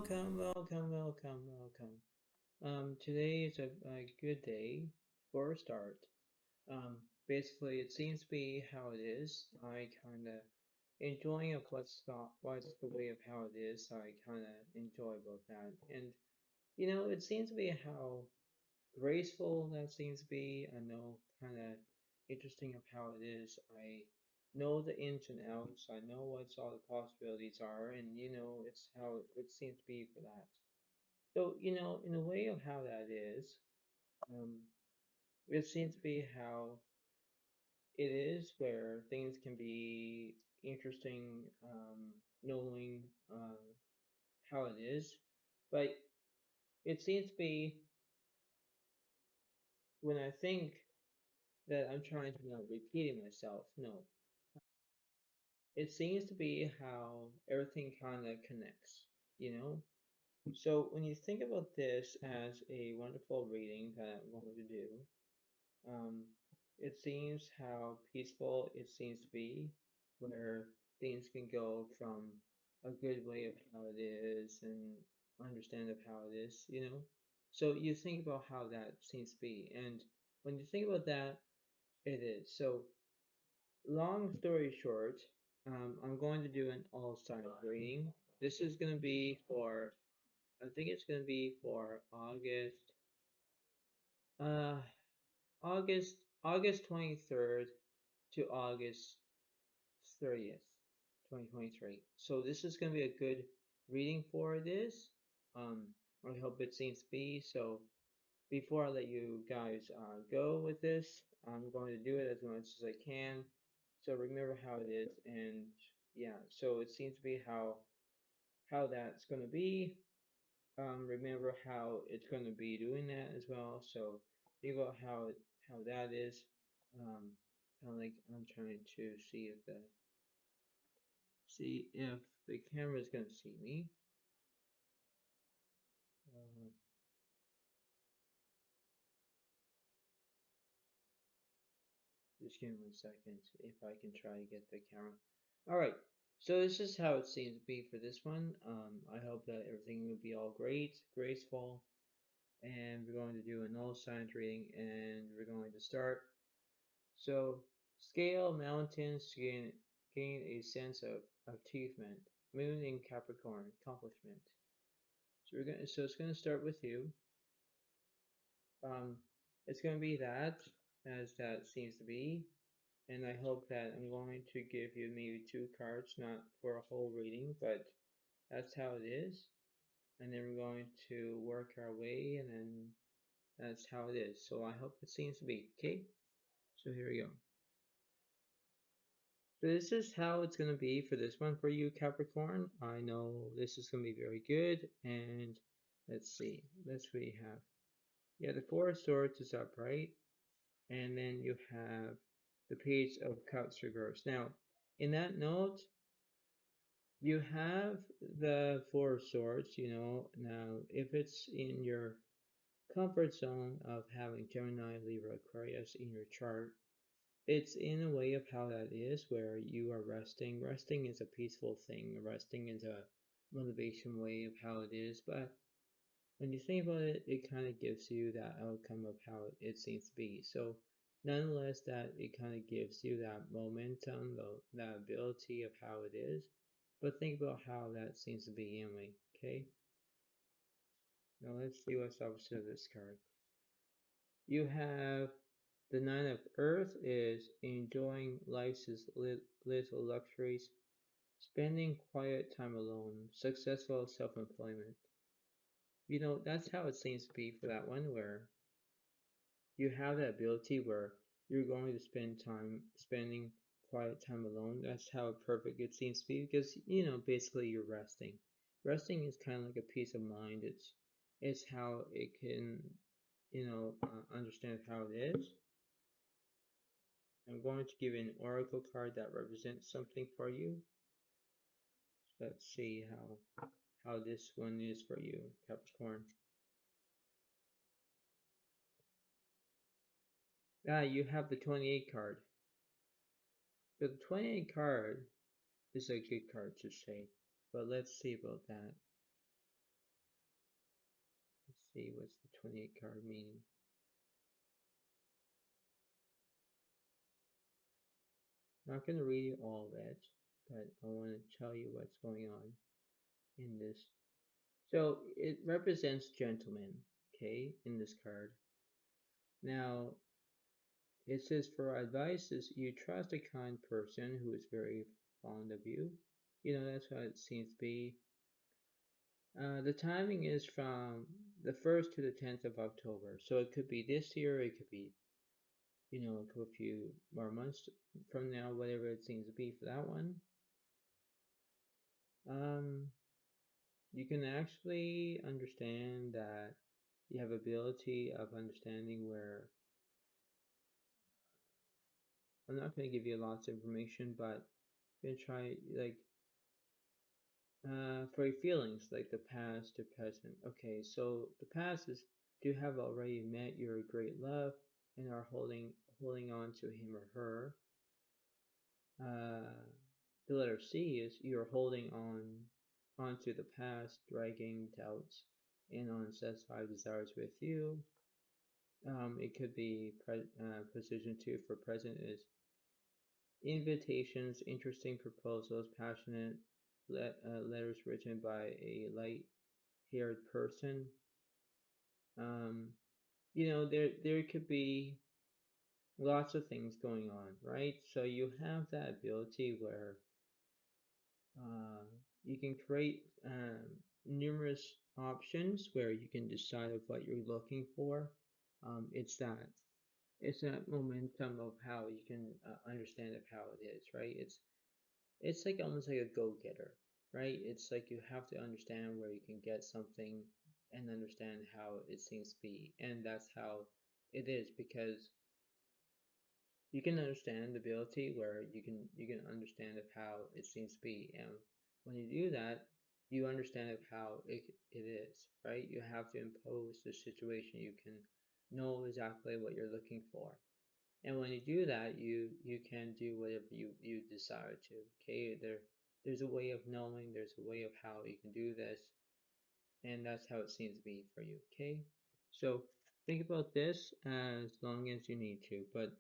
welcome. Today is a good day for a start. Basically, it seems to be how it is. I kind of enjoying of what's the way of how it is. So I kind of enjoy about that, and it seems to be how graceful that seems to be. I know kind of interesting of how it is. I know the ins and outs. I know what's all the possibilities are, and it's how it seems to be for that. So, in a way of how that is, um, it seems to be how it is, where things can be interesting, knowing how it is. But it seems to be when I think that I'm trying to not repeating myself, no. It seems to be how everything kind of connects, you know? So when you think about this as a wonderful reading that I'm going to do, Um, it seems how peaceful it seems to be, where things can go from a good way of how it is and understand of how it is. So you think about how that seems to be, and when you think about that, it is. So long story short, I'm going to do an all sign reading. This is going to be for, I think it's going to be for uh, August 23rd to August 30th, 2023. So this is going to be a good reading for this. Um, I hope it seems to be. So before I let you guys go with this, I'm going to do it as much as I can. So remember how it is, and yeah, so it seems to be how that's going to be. Remember how it's going to be doing that as well. So think about how that is. Kind of like I'm trying to see if the camera is going to see me. Uh, just give me 1 second if I can try to get the camera. All right. So this is how it seems to be for this one. I hope that everything will be all great, graceful, and we're going to do an all signs reading, and we're going to start. So scale mountains to gain a sense of achievement. Moon in Capricorn, accomplishment. So it's gonna start with you. Um, it's gonna be that as that seems to be, and I hope that I'm going to give you maybe 2 cards, not for a whole reading, but that's how it is. And then we're going to work our way, and then that's how it is. So I hope it seems to be okay. So here we go. So this is how it's going to be for this one for you, Capricorn. I know this is going to be very good. And let's see. Let's we have. Yeah, the Four of Swords is upright. And then you have the Page of Cups reversed. Now, in that note, you have the Four of Swords. Now, if it's in your comfort zone of having Gemini, Libra, Aquarius in your chart, it's in a way of how that is where you are resting. Resting is a peaceful thing. Resting is a motivation way of how it is. But when you think about it, it kind of gives you that outcome of how it seems to be. So nonetheless, that it kind of gives you that momentum, that ability of how it is. But think about how that seems to be anyway. Okay. Now let's see what's opposite of this card. You have the Nine of Earth is enjoying life's little luxuries, spending quiet time alone, successful self-employment. That's how it seems to be for that one, where you have that ability where you're going to spending quiet time alone. That's how perfect it seems to be because, basically you're resting. Resting is kind of like a peace of mind. It's how it can, understand how it is. I'm going to give you an oracle card that represents something for you. Let's see how this one is for you, Capricorn. You have the 28 card. So the 28 card is a good card to say, but let's see about that. see what's the 28 card meaning. I'm not going to read you all of it, but I want to tell you what's going on in this. So it represents gentlemen, okay, in this card. Now, it says for advice is you trust a kind person who is very fond of you. You know, that's how it seems to be. The timing is from the 1st to the 10th of October. So it could be this year, it could be, you know, a few more months from now, whatever it seems to be for that one. You can actually understand that you have ability of understanding where I'm not going to give you lots of information, but you can try like for your feelings, like the past or present. Okay, so the past is you have already met your great love and are holding on to him or her. The letter C is you're holding onto the past, dragging doubts and unsatisfied desires with you. It could be position 2 for present is invitations, interesting proposals, passionate letters written by a light-haired person. Um, you know, there could be lots of things going on, right? So you have that ability where uh, you can create numerous options where you can decide of what you're looking for. It's that momentum of how you can understand of how it is, right? It's like almost like a go-getter, right? It's like you have to understand where you can get something and understand how it seems to be, and that's how it is because you can understand the ability where you can understand of how it seems to be, and when you do that, you understand of how it is, right? You have to impose the situation. You can know exactly what you're looking for. And when you do that, you can do whatever you desire to. Okay, there's a way of knowing, there's a way of how you can do this, and that's how it seems to be for you. Okay, so think about this as long as you need to. But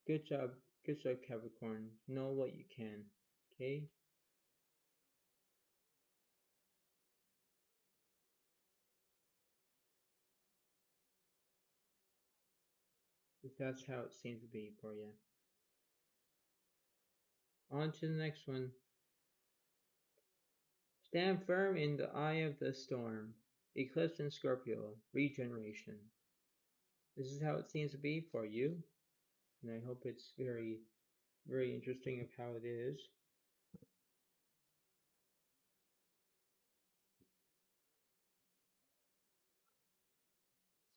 good job, Capricorn. Know what you can. Okay, if that's how it seems to be for you. On to the next one. Stand firm in the eye of the storm. Eclipse in Scorpio. Regeneration. This is how it seems to be for you, and I hope it's very interesting of how it is.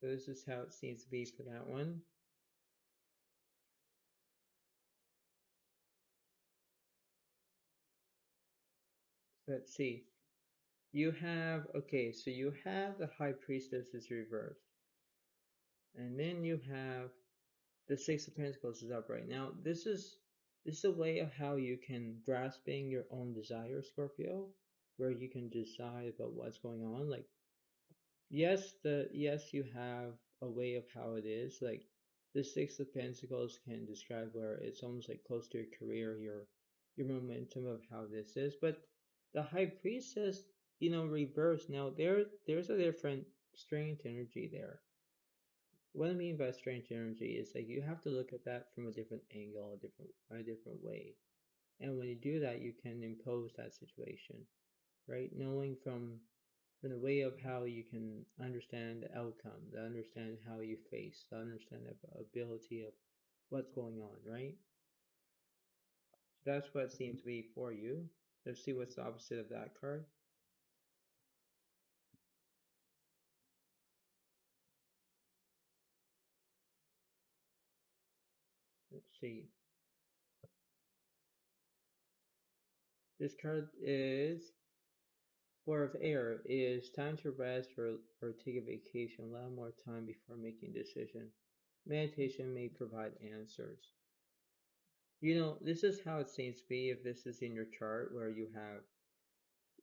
So this is how it seems to be for that one. Let's see. You have, okay, so you have the High Priestess is reversed. And then you have the Six of Pentacles is upright. Now, this is a way of how you can grasping your own desire, Scorpio, where you can decide about what's going on. Like yes, you have a way of how it is. Like the Six of Pentacles can describe where it's almost like close to your career, your momentum of how this is. But the High Priestess, you know, reverse. Now there's a different strange energy there. What I mean by strange energy is like you have to look at that from a different angle, a different way. And when you do that, you can impose that situation, right? Knowing from the way of how you can understand the outcome, to understand how you face, to understand the ability of what's going on, right? So that's what it seems to be for you. Let's see what's the opposite of that card. Let's see. This card is Four of Air is time to rest or take a vacation. Allow more time before making a decision. Meditation may provide answers. You know, this is how it seems to be if this is in your chart where you have,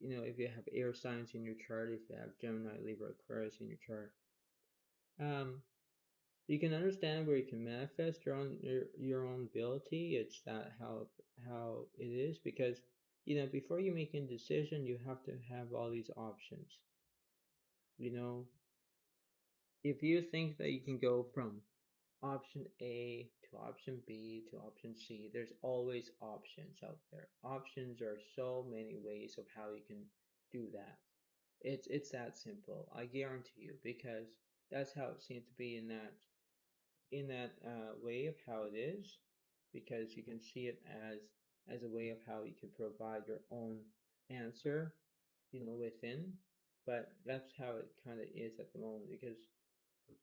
you know, if you have air signs in your chart, if you have Gemini, Libra, Aquarius in your chart. Um, you can understand where you can manifest your own ability. It's that how it is because before you make a decision, you have to have all these options. You know, if you think that you can go from option A to option B to option C, there's always options out there. Options are so many ways of how you can do that. It's that simple. I guarantee you, because that's how it seems to be in that way of how it is, because you can see it as a way of how you can provide your own answer, within. But that's how it kind of is at the moment, because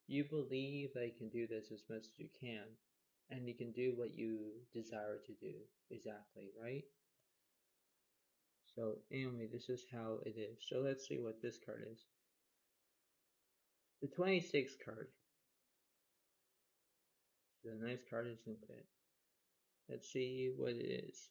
you believe that you can do this as much as you can, and you can do what you desire to do. Exactly, right? So anyway, this is how it is. So let's see what this card is. The 26 card. It's a nice card, isn't it? Let's see what it is.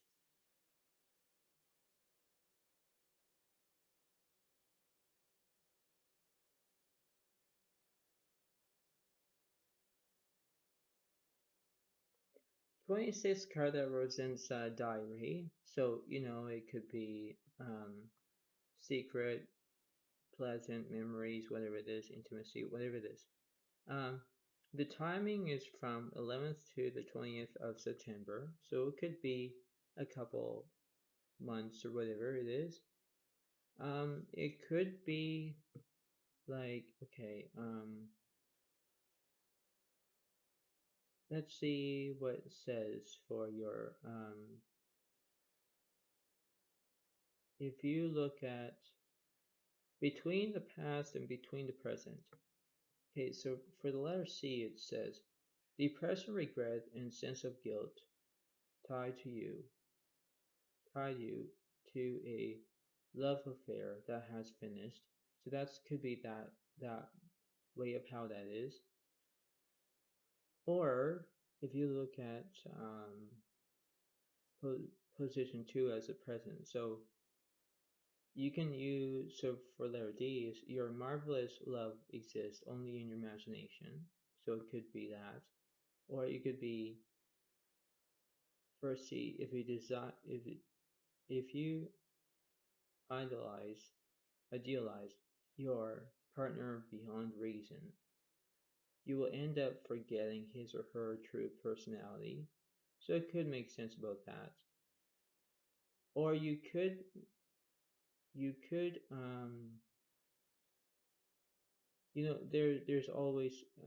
26 card that represents diary. So, it could be secret, pleasant memories, whatever it is, intimacy, whatever it is. Um, the timing is from 11th to the 20th of September. So it could be a couple months or whatever it is. It could be like, okay, let's see what it says for your, if you look at between the past and between the present. Okay, so for the letter C, it says depression, regret, and sense of guilt tied to you, tied you to a love affair that has finished. So that could be that way of how that is. Or if you look at position two as a present, so you can use, so for letter D, is your marvelous love exists only in your imagination. So it could be that. Or it could be for C, if you desire, if you idolize, idealize your partner beyond reason, you will end up forgetting his or her true personality. So it could make sense about that. Or you could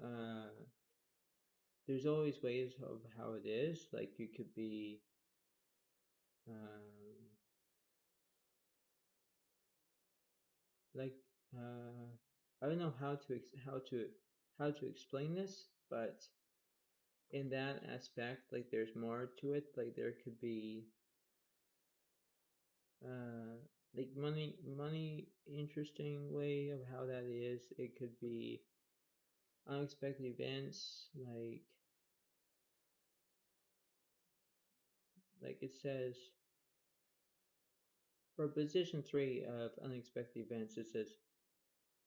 uh there's always ways of how it is. Like you could be um like I don't know how to explain this, but in that aspect, like there's more to it. Like there could be uh like money interesting way of how that is. It could be unexpected events, like it says for position three of unexpected events, it says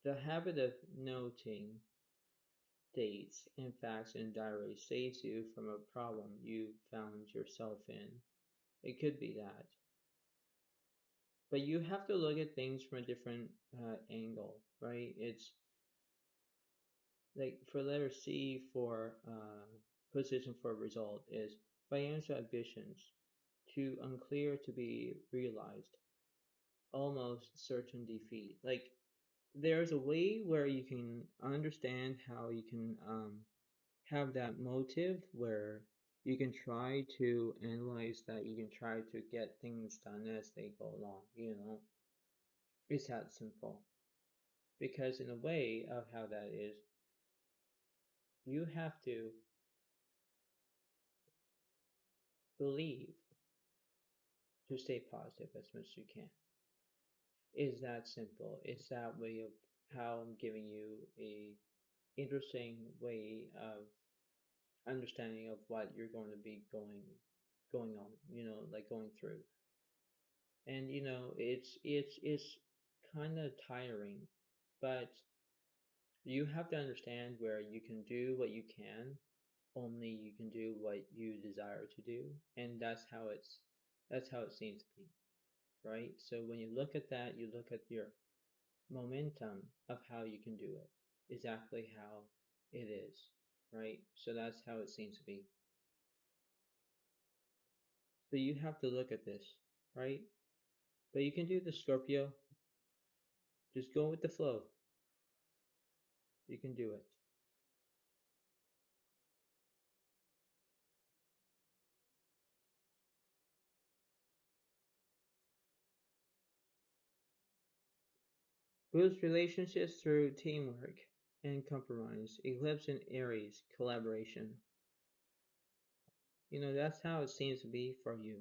the habit of noting dates and facts in a diary saves you from a problem you found yourself in. It could be that. But you have to look at things from a different angle, right? It's like for letter C for position for result is financial ambitions too unclear to be realized, almost certain defeat. Like there's a way where you can understand how you can have that motive where you can try to analyze that, you can try to get things done as they go along. It's that simple. Because in a way of how that is, you have to believe to stay positive as much as you can. It's that simple. It's that way of how I'm giving you a interesting way of understanding of what you're going to be going on, like going through. And it's kind of tiring, but You have to understand where you can do what you can, only you can do what you desire to do, and that's how it seems to be, right? So when you look at that, you look at your momentum of how you can do it, exactly how it is, right? So that's how it seems to be. So you have to look at this, right? But you can do the Scorpio. Just go with the flow. You can do it. Boost relationships through teamwork and compromise. Eclipse in Aries, collaboration. You know, that's how it seems to be for you.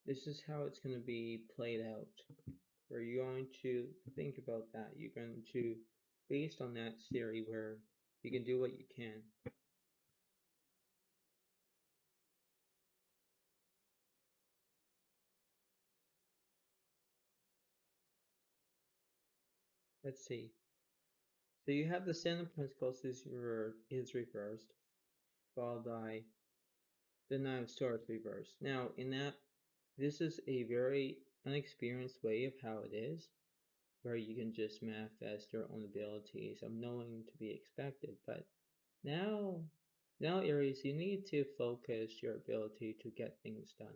This is how it's going to be played out. Where you're going to think about that. You're going to, based on that theory, where you can do what you can. Let's see. So you have the Seven of Pentacles is reversed, followed by the Nine of Swords reversed. Now, in that, this is a very unexperienced way of how it is, where you can just manifest your own abilities of knowing to be expected. But now, Aries, you need to focus your ability to get things done.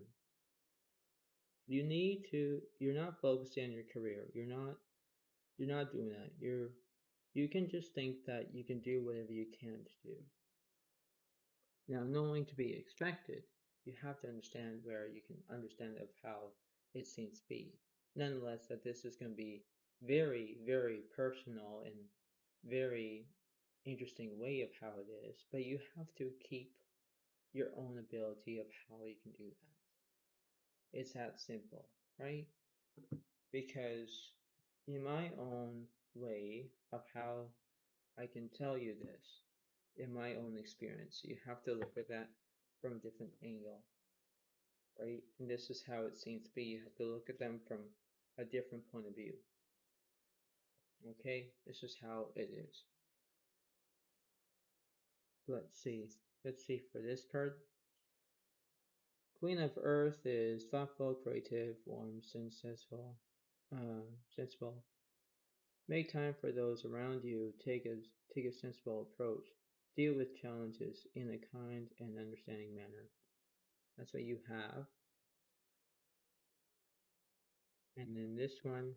You're not focusing on your career. You're not doing that. You can just think that you can do whatever you can to do. Now, knowing to be expected, you have to understand where you can understand of how it seems to be. Nonetheless, that this is going to be very, very personal and very interesting way of how it is, but you have to keep your own ability of how you can do that. It's that simple, right? Because in my own way of how I can tell you this, in my own experience, you have to look at that from a different angle, right? And this is how it seems to be. You have to look at them from a different point of view. Okay, this is how it is. Let's see. Let's see for this card. Queen of Earth is thoughtful, creative, warm, sensible. Sensible. Make time for those around you. Take a sensible approach. Deal with challenges in a kind and understanding manner. That's what you have. And then this one,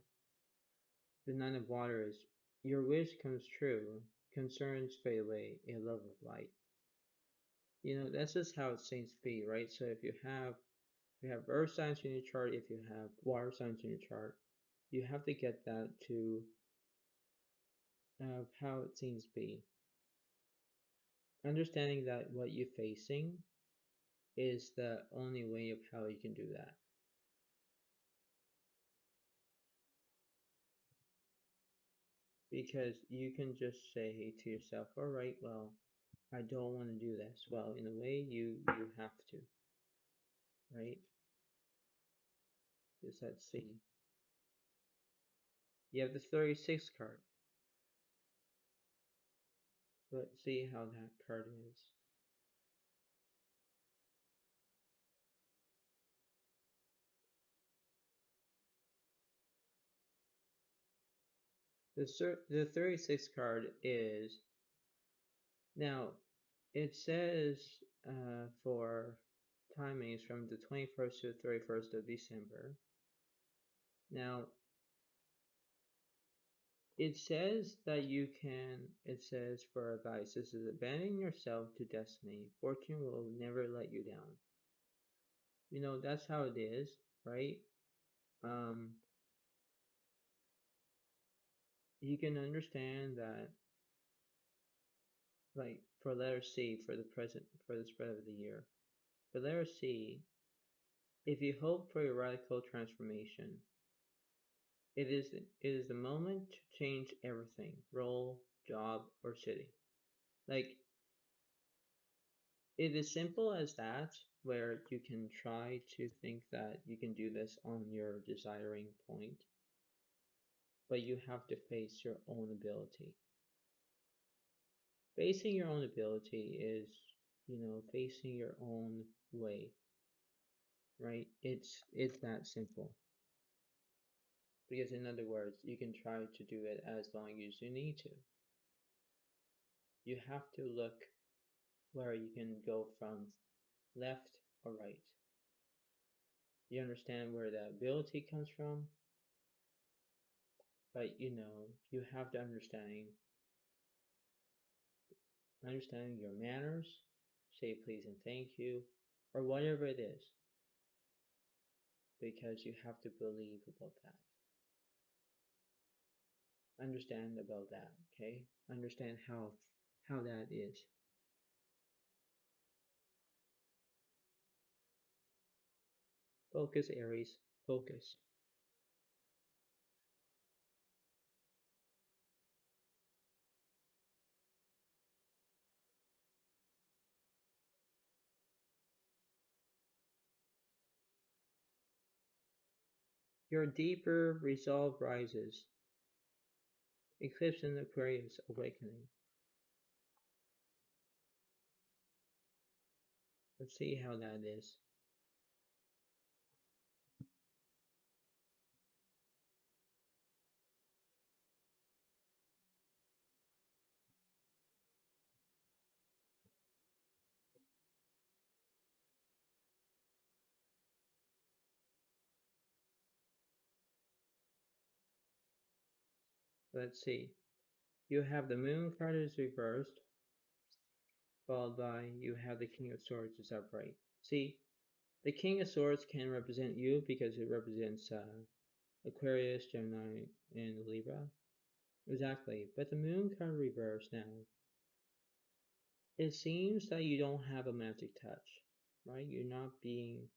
the Nine of Waters. Your wish comes true. Concerns fade away. A love of light. You know, that's just how it seems to be, right? So if you have earth signs in your chart, if you have water signs in your chart, you have to get that to how it seems to be. Understanding that what you're facing is the only way of how you can do that. Because you can just say to yourself, all right, well, I don't want to do this. Well, in a way, you have to, right? Just let's see. You have the 36 card. So let's see how that card is. The 36 card is, now, it says for timings from the 21st to the 31st of December. Now, it says that it says for advice, this is abandon yourself to destiny. Fortune will never let you down. You know, that's how it is, right? You can understand that, like, for letter C, for the spread of the year. For letter C, if you hope for a radical transformation, it is the moment to change everything, role, job, or city. Like, it is simple as that, where you can try to think that you can do this on your desiring point, but you have to face your own ability. Facing your own ability is, facing your own way, right? It's that simple. Because in other words, you can try to do it as long as you need to. You have to look where you can go from left or right. You understand where the ability comes from, but you have to understanding your manners, say please and thank you, or whatever it is, because you have to believe about that. Understand about that, okay? Understand how that is. Focus, Aries, focus. Your deeper resolve rises. Eclipse in Aquarius awakening. Let's see how that is. Let's see. You have the Moon card is reversed, followed by you have the King of Swords is upright. See, the King of Swords can represent you because it represents Aquarius, Gemini, and Libra. Exactly. But the Moon card reversed now. It seems that you don't have a magic touch, right? You're not being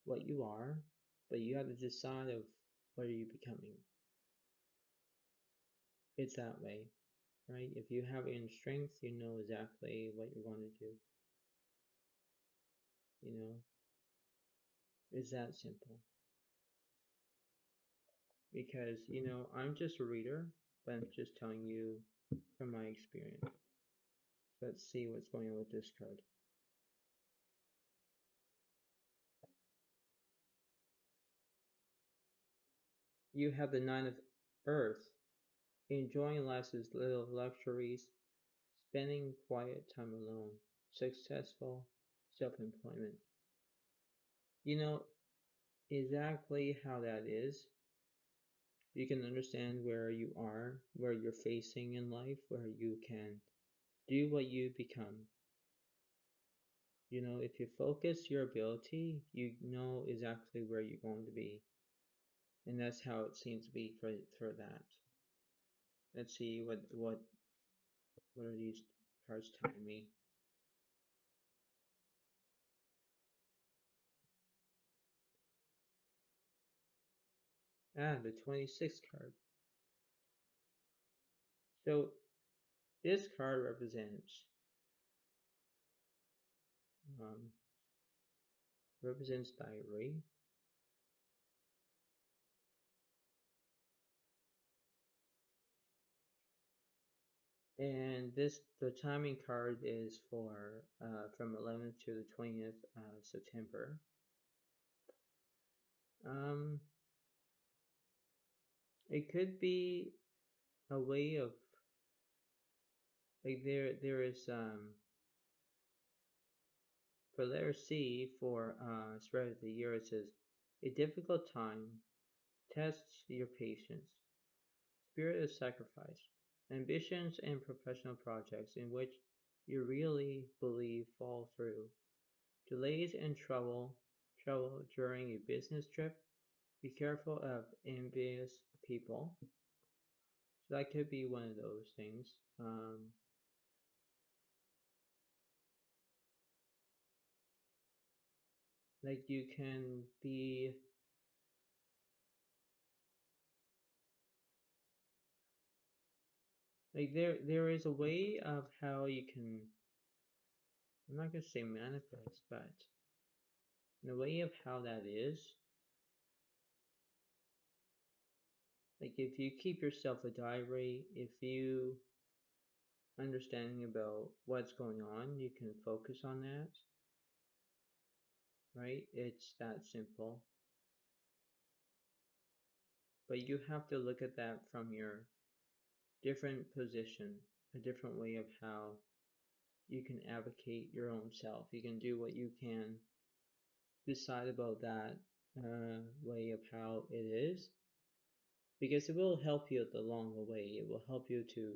what you are, but you have to decide of what are you becoming. It's that way, right? If you have inner strength, you know exactly what you're going to do. It's that simple. Because, I'm just a reader, but I'm just telling you from my experience. Let's see what's going on with this card. You have the Nine of Earth, enjoying life's little luxuries, spending quiet time alone, successful self-employment. You know exactly how that is. You can understand where you are, where you're facing in life, where you can do what you become. If you focus your ability, you know exactly where you're going to be. And that's how it seems to be for that. Let's see what are these cards telling me. The 26th card. So this card um, represents diary. And the timing card is for from 11th to the 20th September. Um, it could be a way of like there is for letter C for spread of the year it says a difficult time tests your patience, spirit of sacrifice, ambitions and professional projects in which you really believe fall through, delays and trouble during a business trip. Be careful of envious people. So that could be one of those things. Like you can be like there is a way of how you can, I'm not gonna say manifest, but in a way of how that is, like if you keep yourself a diary, if you understanding about what's going on, you can focus on that, right? It's that simple. But you have to look at that from your different position, a different way of how you can advocate your own self. You can do what you can, decide about that way of how it is, because it will help you along the way. It will help you to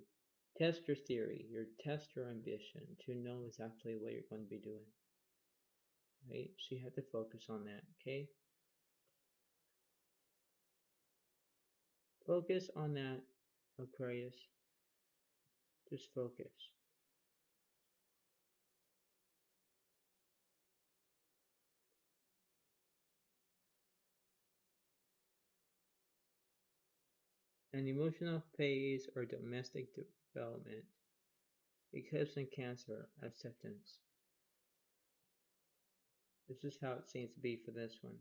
test your theory, test your ambition, to know exactly what you're going to be doing, right? So you have to focus on that, okay? Focus on that, Aquarius. Just focus. An emotional phase or domestic development. Eclipse and Cancer, acceptance. This is how it seems to be for this one.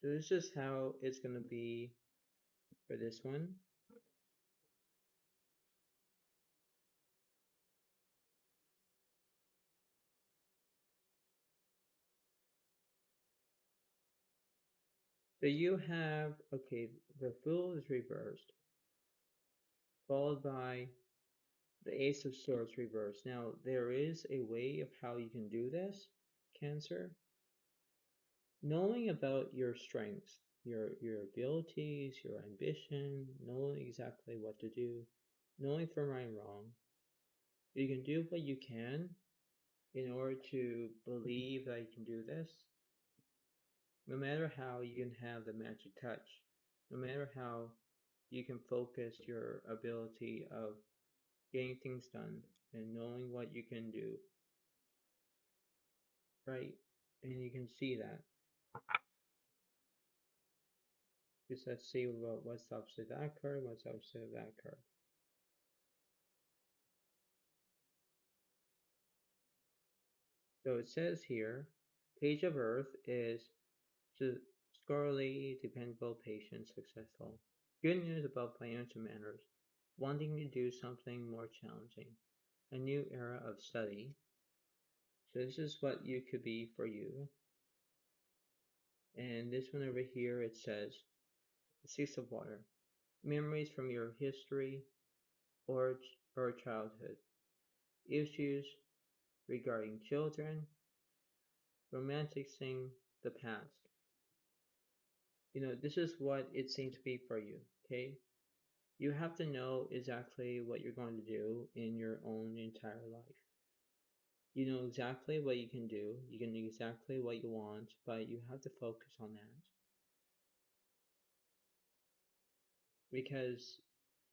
So this is how it's going to be for this one. So you have, okay, the Fool is reversed, followed by the Ace of Swords reversed. Now, there is a way of how you can do this, Cancer. Knowing about your strengths, your abilities, your ambition, knowing exactly what to do, knowing from right and wrong, you can do what you can in order to believe that you can do this. No matter how you can have the magic touch, no matter how you can focus your ability of getting things done and knowing what you can do, right? And you can see that. Just let's see what's opposite of that card, what's opposite of that card. So it says here, Page of Earth is scholarly, dependable, patient, successful. Good news about financial matters. Wanting to do something more challenging. A new era of study. So this is what you could be for you. And this one over here, it says, the Six of Water. Memories from your history or childhood. Issues regarding children. Romanticizing the past. You know, this is what it seems to be for you, okay? You have to know exactly what you're going to do in your own entire life. You know exactly what you can do, you can do exactly what you want, but you have to focus on that. Because,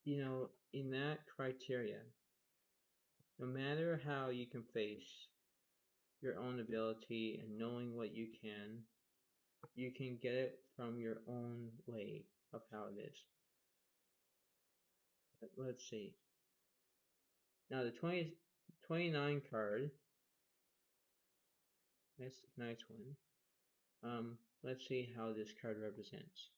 you know, in that criteria, no matter how you can face your own ability and knowing what you can get it from your own way of how it is. Let's see. Now the 29 card, that's a nice one. Let's see how this card represents.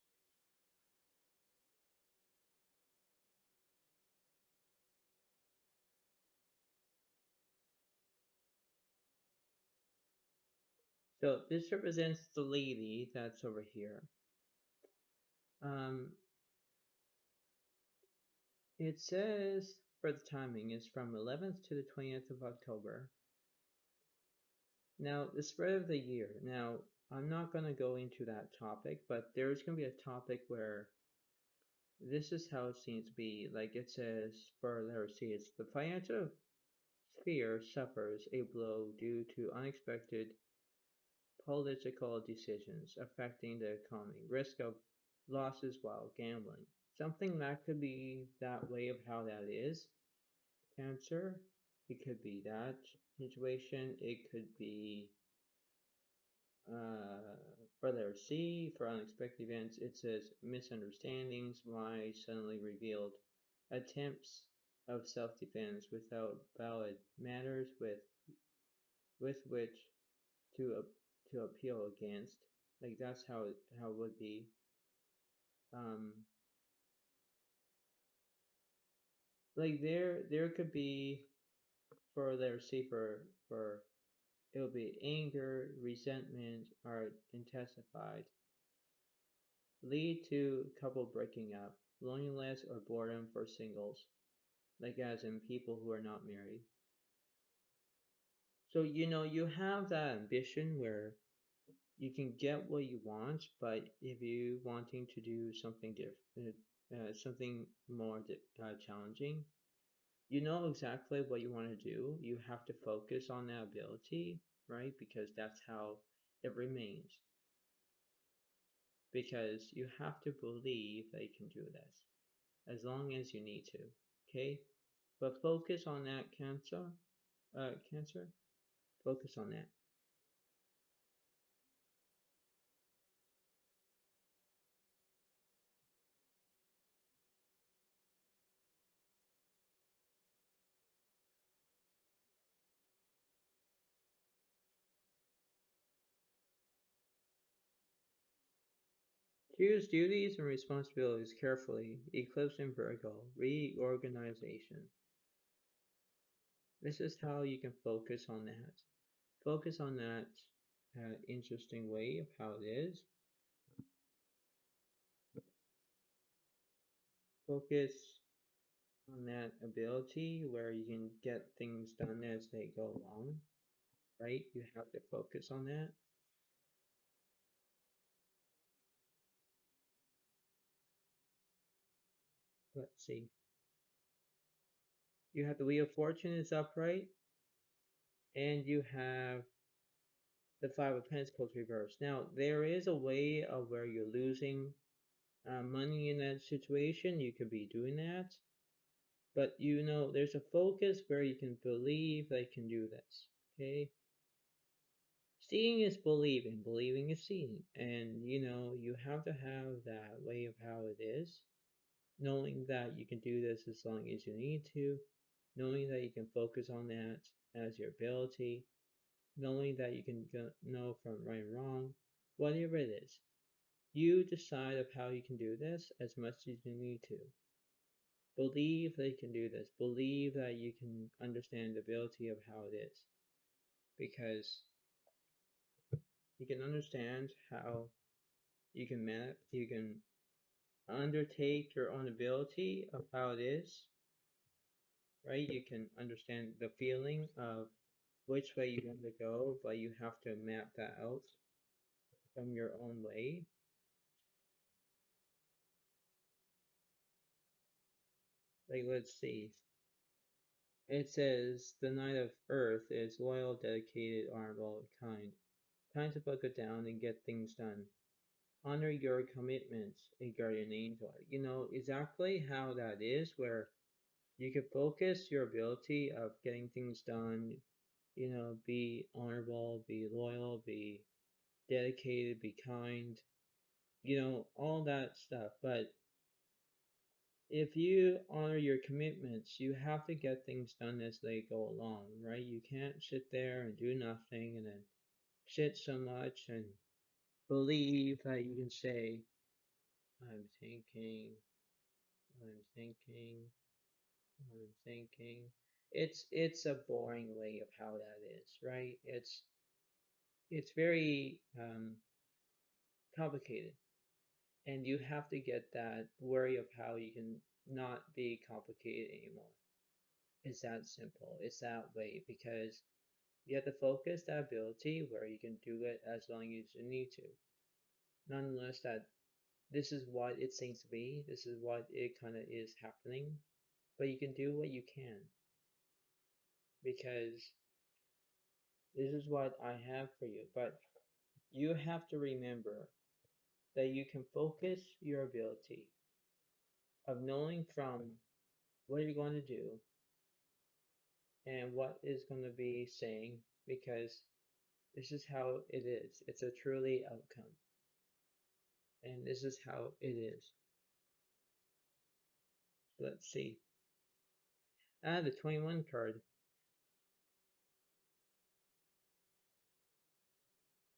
So this represents the lady that's over here. Um, it says for the timing is from 11th to the 20th of October. Now the spread of the year. Now I'm not going to go into that topic, but there's going to be a topic where this is how it seems to be. Like it says for letter C, it's the financial sphere suffers a blow due to unexpected political decisions affecting the economy, risk of losses while gambling. Something that could be that way of how that is. Cancer, it could be that situation. It could be for letter C, for unexpected events, it says misunderstandings, lies suddenly revealed, attempts of self-defense without valid matters with which to to appeal against. Like that's how it would be. Um, like there could be, for let's say for it'll be anger, resentment are intensified, lead to couple breaking up, loneliness or boredom for singles, like as in people who are not married. So you have that ambition where you can get what you want, but if you wanting to do something different, something more challenging, you know exactly what you want to do. You have to focus on that ability, right? Because that's how it remains. Because you have to believe that you can do this as long as you need to, okay? But focus on that, Cancer. Focus on that. Choose duties and responsibilities carefully. Eclipse in Virgo. Reorganization. This is how you can focus on that. Focus on that interesting way of how it is. Focus on that ability where you can get things done as they go along, right? You have to focus on that. Let's see. You have the Wheel of Fortune is upright, and you have the Five of Pentacles reversed. Now, there is a way of where you're losing money in that situation. You could be doing that. But there's a focus where you can believe they can do this. Okay? Seeing is believing, believing is seeing. And you have to have that way of how it is, knowing that you can do this as long as you need to, knowing that you can focus on that as your ability, knowing that you can know from right and wrong, whatever it is. You decide of how you can do this as much as you need to. Believe that you can do this. Believe that you can understand the ability of how it is. Because you can understand how you can undertake your own ability of how it is, right? You can understand the feeling of which way you want to go, but you have to map that out from your own way. Like, let's see. It says the Knight of Earth is loyal, dedicated, honorable, kind. Time to buckle down and get things done. Honor your commitments, a guardian angel. You know exactly how that is, where you can focus your ability of getting things done, be honorable, be loyal, be dedicated, be kind, all that stuff. But if you honor your commitments, you have to get things done as they go along, right? You can't sit there and do nothing and then sit so much and believe that you can say, I'm thinking, I'm thinking, I'm thinking. It's a boring way of how that is, right? It's very complicated, and you have to get that worry of how you can not be complicated anymore. It's that simple. It's that way because you have to focus that ability where you can do it as long as you need to. Nonetheless, that this is what it seems to be. This is what it kind of is happening, but you can do what you can because this is what I have for you. But you have to remember that you can focus your ability of knowing from what you're going to do and what is going to be saying because this is how it is. It's a truly outcome. And this is how it is. Let's see. The 21 card.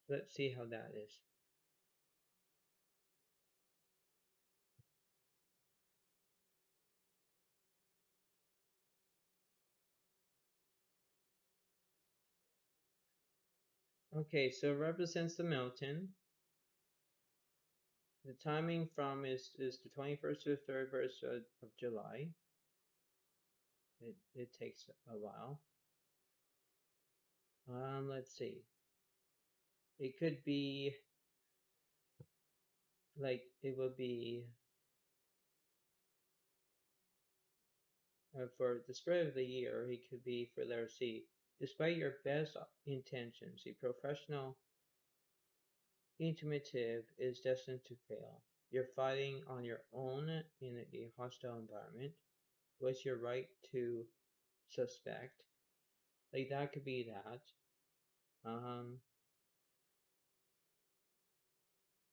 Let's see how that is. Okay, so it represents the mountain. The timing from is the 21st to the 31st of July. It takes a while. Let's see. It could be like it would be for the spread of the year. It could be for letter C. Despite your best intentions, a professional intuitive is destined to fail. You're fighting on your own in a hostile environment. What's your right to suspect? Like that could be that. Um,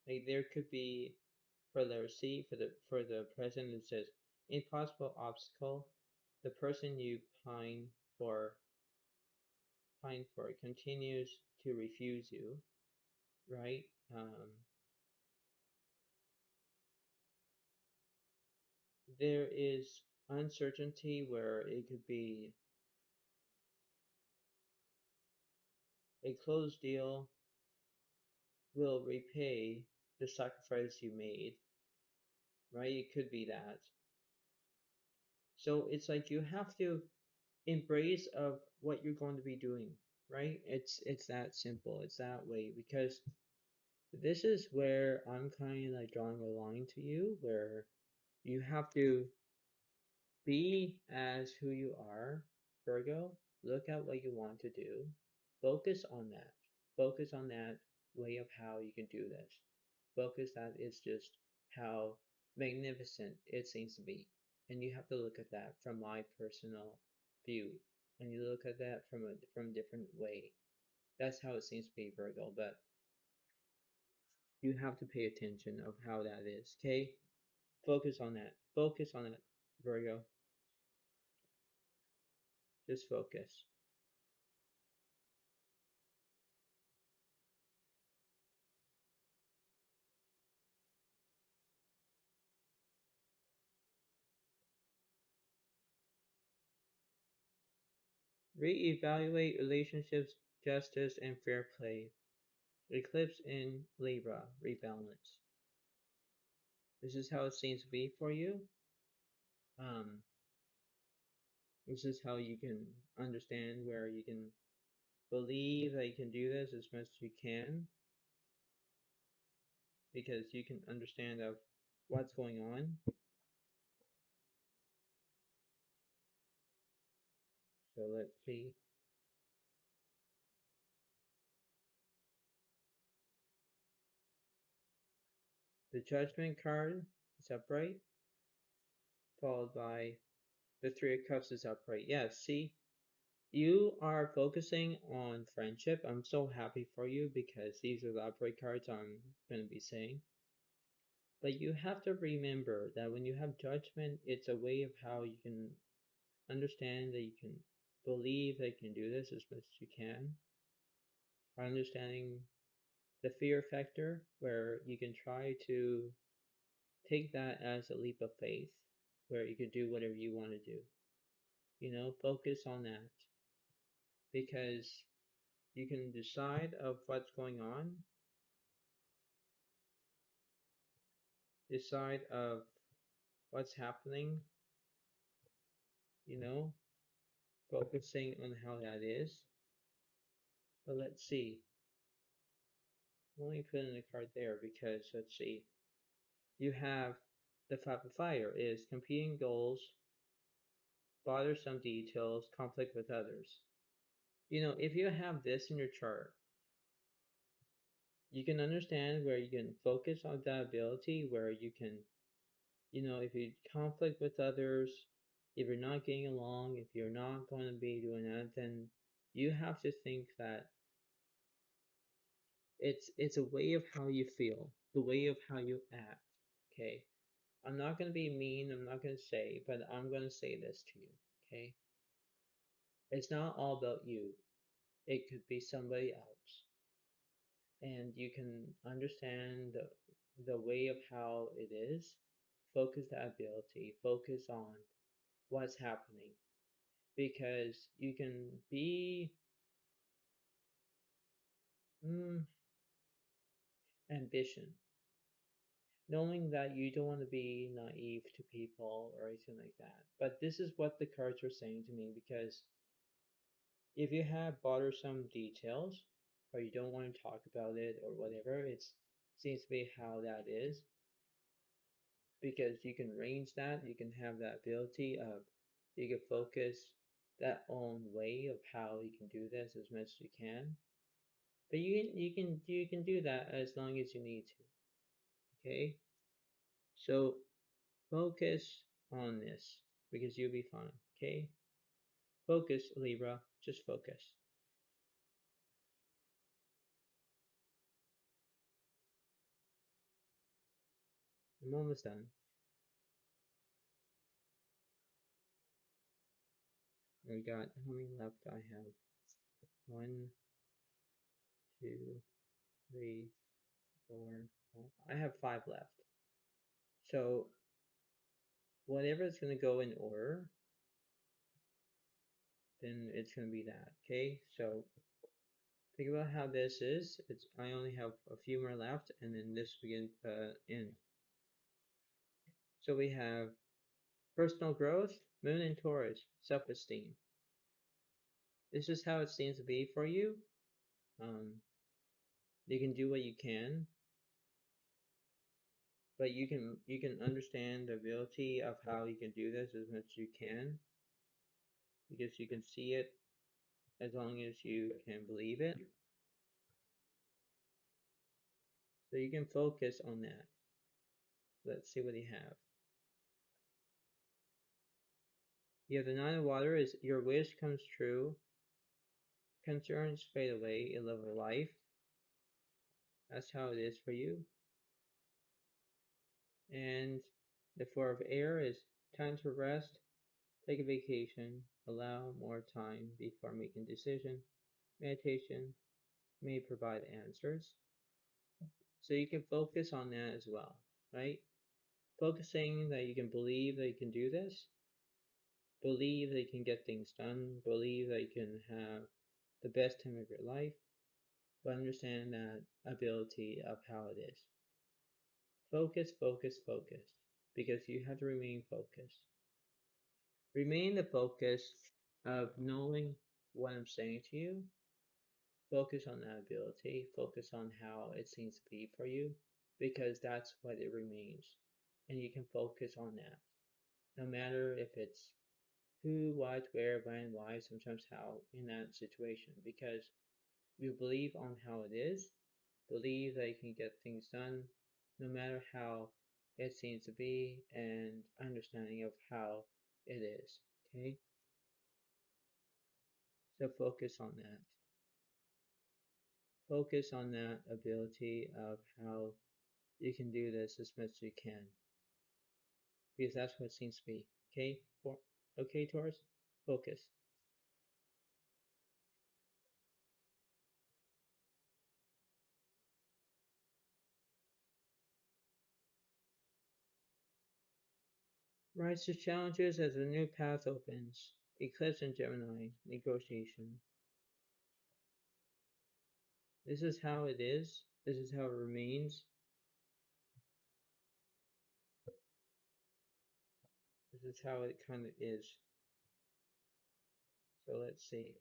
like there could be for letter C for the present it says impossible obstacle. The person you for pine for continues to refuse you, right? There is uncertainty where it could be a closed deal will repay the sacrifice you made, right? It could be that. So it's like you have to embrace of what you're going to be doing, right? It's that simple. It's that way because this is where I'm kind of like drawing a line to you where you have to be as who you are, Virgo. Look at what you want to do. Focus on that. Focus on that way of how you can do this. Focus that it's just how magnificent it seems to be. And you have to look at that from my personal view. And you look at that from a different way. That's how it seems to be, Virgo. But you have to pay attention of how that is. Okay? Focus on that. Focus on that, Virgo. Just focus. Reevaluate relationships, justice, and fair play. Eclipse in Libra, rebalance. This is how it seems to be for you. Um, this is how you can understand where you can believe that you can do this as much as you can because you can understand of what's going on. So let's see. The Judgment card is upright, followed by the Three of Cups is upright. Yeah, see, you are focusing on friendship. I'm so happy for you because these are the upright cards I'm going to be saying. But you have to remember that when you have judgment, it's a way of how you can understand that you can believe that you can do this as much as you can. Understanding the fear factor, where you can try to take that as a leap of faith, where you can do whatever you want to do. Focus on that because you can decide of what's going on, decide of what's happening, you know, focusing on how that is. But let's see. I'm only putting a card there because let's see. You have the Five of Fire is competing goals, bothersome details, conflict with others. If you have this in your chart, you can understand where you can focus on that ability, where you can, if you conflict with others, if you're not getting along, if you're not going to be doing that, then you have to think that it's a way of how you feel, the way of how you act. Okay. I'm not going to be mean, I'm not going to say, but I'm going to say this to you. Okay. It's not all about you. It could be somebody else. And you can understand the way of how it is. Focus that ability. Focus on what's happening. Because you can be mm, ambition. Knowing that you don't want to be naive to people or anything like that. But this is what the cards are saying to me, because if you have bothersome details or you don't want to talk about it or whatever, it seems to be how that is, because you can range that, you can have that ability of, you can focus that own way of how you can do this as much as you can. But you can do that as long as you need to. Okay? So focus on this because you'll be fine. Okay? Focus, Libra. Just focus. I'm almost done. We got, how many left? I have one, two, three, four, five. I have five left. So whatever is going to go in order, then it's going to be that. Okay? So think about how this is. I only have a few more left, and then this begin end. So we have personal growth, Moon and Taurus, self-esteem. This is how it seems to be for you. You can do what you can, but you can understand the ability of how you can do this as much as you can, because you can see it as long as you can believe it. So you can focus on that. Let's see what you have. You have the Nine of Water, is your wish comes true. Concerns fade away in love of life. That's how it is for you. And the Four of Air is time to rest, take a vacation, allow more time before making a decision. Meditation may provide answers. So you can focus on that as well, right? Focusing that you can believe that you can do this, believe that you can get things done, believe that you can have the best time of your life, but understand that ability of how it is. Focus, focus, focus, because you have to remain focused. Remain the focus of knowing what I'm saying to you. Focus on that ability, focus on how it seems to be for you, because that's what it remains. And you can focus on that. No matter if it's who, what, where, when, why, sometimes how in that situation, because you believe on how it is, believe that you can get things done, no matter how it seems to be, and understanding of how it is. Okay? So focus on that. Focus on that ability of how you can do this as much as you can, because that's what it seems to be. Okay? Okay, Taurus? Focus. Rise to challenges as a new path opens. Eclipse in Gemini. Negotiation. This is how it is. This is how it remains. This is how it kind of is. So let's see.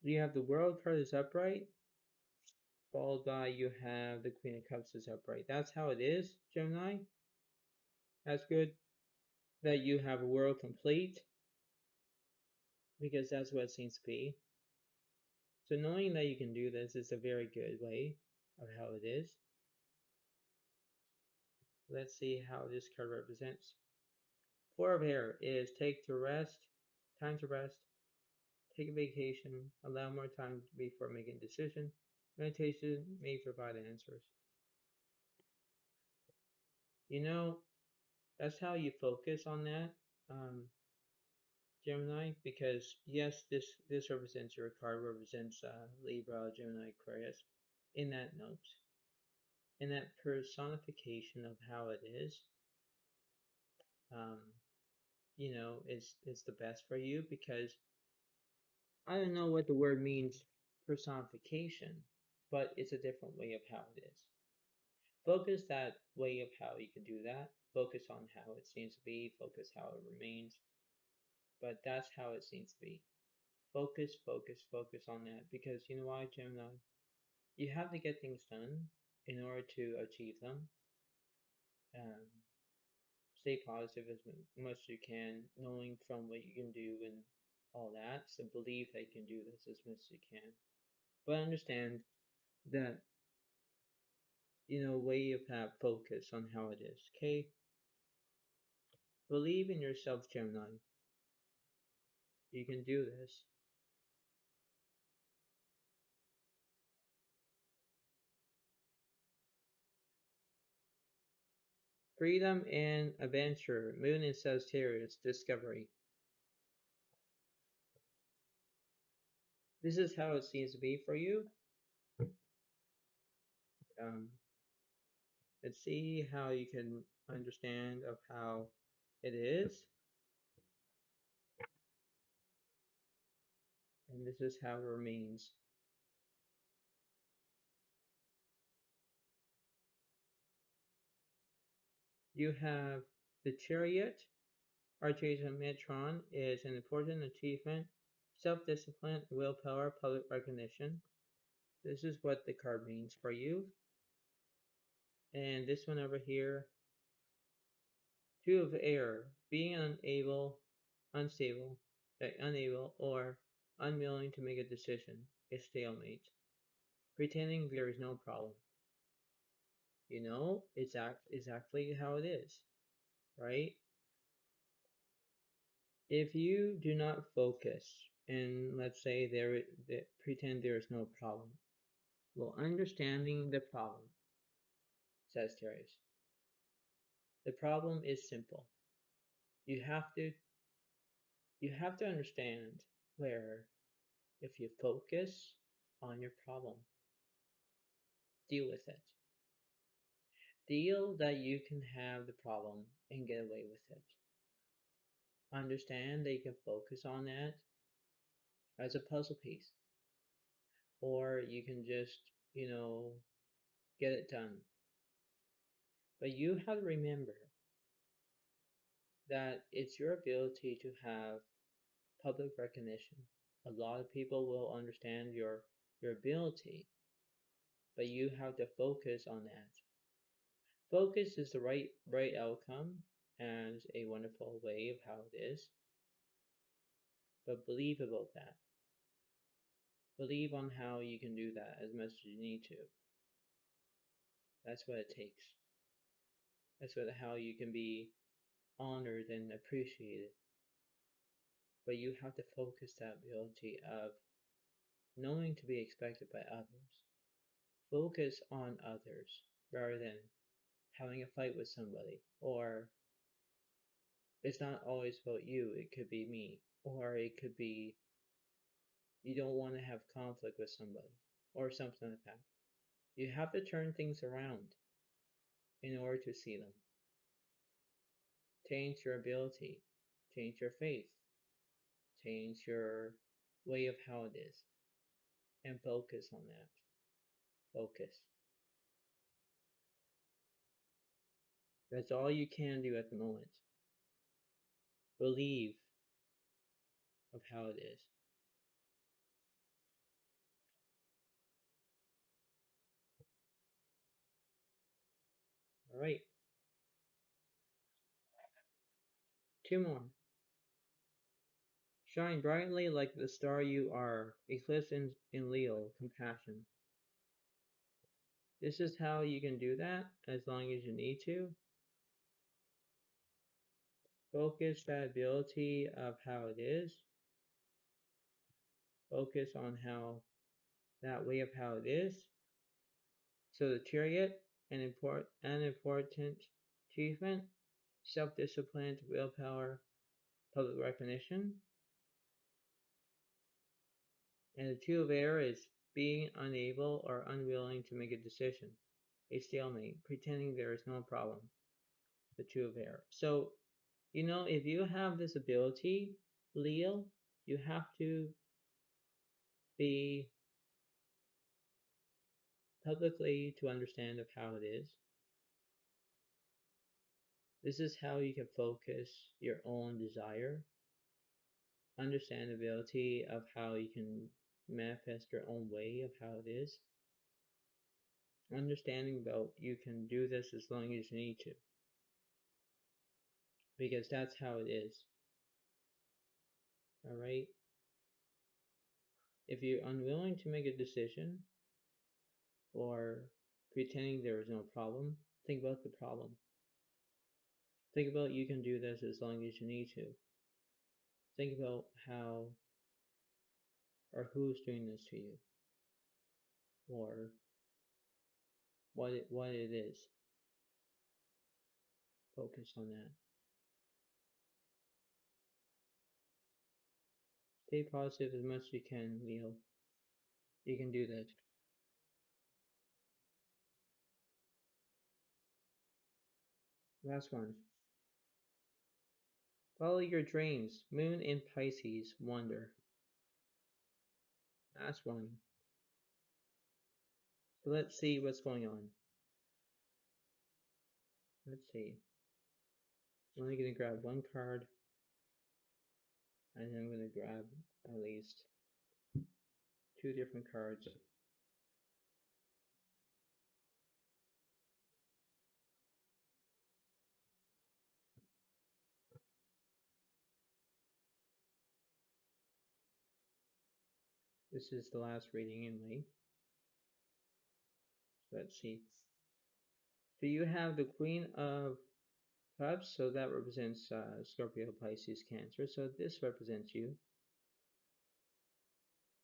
You have the World card is upright, followed by you have the Queen of Cups is upright. That's how it is, Gemini. That's good. That you have a world complete, because that's what it seems to be. So knowing that you can do this is a very good way of how it is. Let's see how this card represents. Four of Air is take to rest, time to rest, take a vacation, allow more time before making a decision. Meditation may provide answers. You know, that's how you focus on that, um, Gemini, because yes, this represents your card, represents Libra, Gemini, Aquarius, in that note. And that personification of how it is, um, is the best for you, because I don't know what the word means, personification, but it's a different way of how it is. Focus that way of how you can do that. Focus on how it seems to be. Focus how it remains. But that's how it seems to be. Focus, focus, focus on that. Because you know why, Gemini? You have to get things done in order to achieve them. Um, Stay positive as much as you can, knowing from what you can do and all that. So believe that you can do this as much as you can. But understand that, way you have focus on how it is. Okay? Believe in yourself, Gemini. You can do this. Freedom and adventure. Moon in Sagittarius. Discovery. This is how it seems to be for you. Um, let's see how you can understand of how it is. And this is how it remains. You have the Chariot. Archangel Metron is an important achievement. Self-discipline, willpower, public recognition. This is what the card means for you. And this one over here, Two of Air, being unstable, unable, or unwilling to make a decision, a stalemate. Pretending there is no problem. It's exactly how it is, right? If you do not focus and let's say pretend there is no problem, well, understanding the problem, Sagittarius. The problem is simple. You have to you have to understand where if you focus on your problem, deal with it. Deal that you can have the problem and get away with it. Understand that you can focus on that as a puzzle piece. Or you can just, get it done. But you have to remember that it's your ability to have public recognition. A lot of people will understand your ability, but you have to focus on that. Focus is the right outcome and a wonderful way of how it is. But believe about that. Believe on how you can do that as much as you need to. That's what it takes. That's how you can be honored and appreciated. But you have to focus that ability of knowing to be expected by others. Focus on others rather than having a fight with somebody. Or it's not always about you, it could be me. Or it could be you don't want to have conflict with somebody. Or something like that. You have to turn things around in order to see them. Change your ability. Change your faith. Change your way of how it is. And focus on that. Focus. That's all you can do at the moment. Believe of how it is. Alright, two more. Shine brightly like the star you are. Eclipse in Leo, compassion. This is how you can do that as long as you need to. Focus that ability of how it is. Focus on that way of how it is. So the Chariot, an important achievement. Self-discipline, willpower, public recognition. And the Two of Air is being unable or unwilling to make a decision, a stalemate, pretending there is no problem. The Two of Air. So, if you have this ability, Leo, you have to be publicly to understand of how it is. This is how you can focus your own desire, understandability of how you can manifest your own way of how it is, understanding about you can do this as long as you need to, because that's how it is. All right? If you're unwilling to make a decision or pretending there is no problem, think about the problem. Think about you can do this as long as you need to. Think about how or who's doing this to you, or what it is. Focus on that. Stay positive as much as you can, Leo. You can do that. Last one. Follow your dreams. Moon in Pisces. Wonder. Last one. So let's see what's going on. Let's see. I'm only going to grab one card. And then I'm going to grab at least two different cards. This is the last reading anyway. So let's see. So you have the Queen of Cups, so that represents Scorpio, Pisces, Cancer. So this represents you.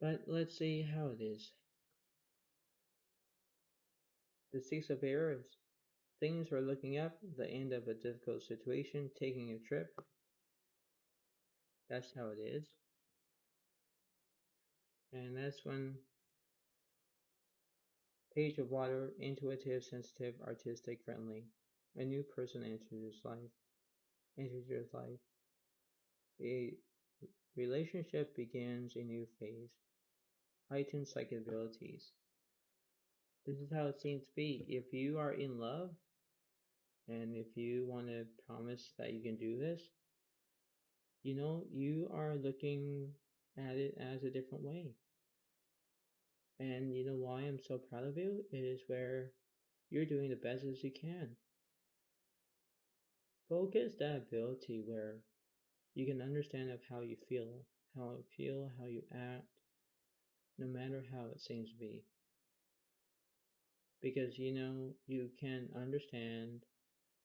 But let's see how it is. The Six of Air is things are looking up, the end of a difficult situation, taking a trip. That's how it is. And that's when Page of Water, intuitive, sensitive, artistic, friendly. A new person enters your life. A relationship begins a new phase. Heightened psychic abilities. This is how it seems to be. If you are in love, and if you want to promise that you can do this, you are looking at it as a different way. And you know why I'm so proud of you? It is where you're doing the best as you can. Focus that ability where you can understand of how you feel, how you act, no matter how it seems to be. Because you can understand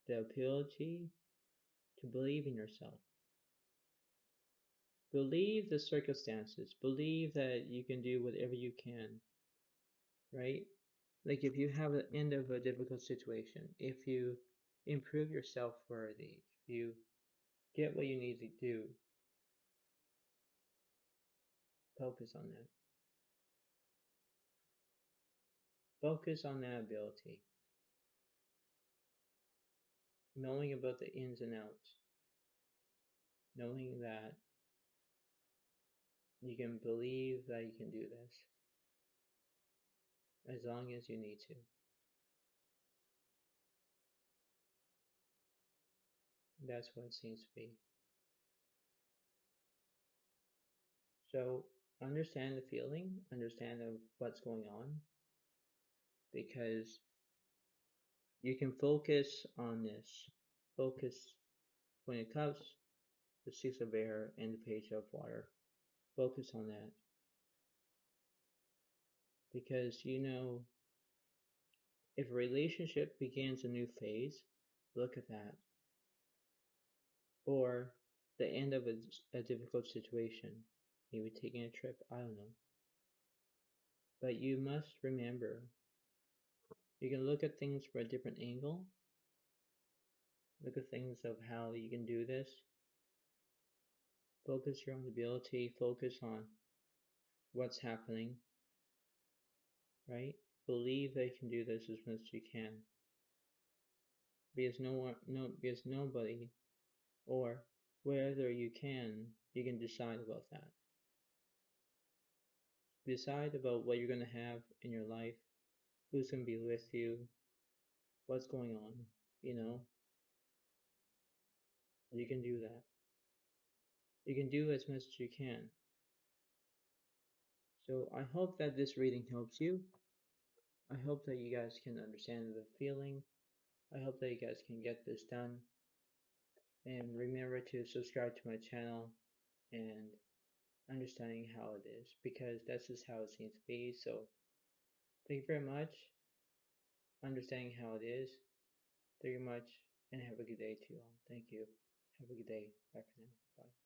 the ability to believe in yourself. Believe the circumstances. Believe that you can do whatever you can, right? Like if you have an end of a difficult situation, if you improve your self-worthy, if you get what you need to do, focus on that. Focus on that ability. Knowing about the ins and outs. Knowing that you can believe that you can do this as long as you need to. That's what it seems to be. So understand the feeling, understand of what's going on, because you can focus on this. Focus when it comes the Six of Air and the Page of Water. Focus on that. Because if a relationship begins a new phase, look at that. Or the end of a difficult situation, maybe taking a trip, I don't know. But you must remember, you can look at things from a different angle. Look at things of how you can do this. Focus your own ability, focus on what's happening, right? believe that you can do this as much as you can. Because because nobody, or whether you can decide about that. Decide about what you're going to have in your life, who's going to be with you, what's going on, you know. You can do that. You can do as much as you can. So I hope that this reading helps you. I hope that you guys can understand the feeling. I hope that you guys can get this done. And remember to subscribe to my channel and understanding how it is, because that's just how it seems to be. So thank you very much. Understanding how it is. Thank you much, and have a good day to you all. Thank you. Have a good day. Bye for now. Bye.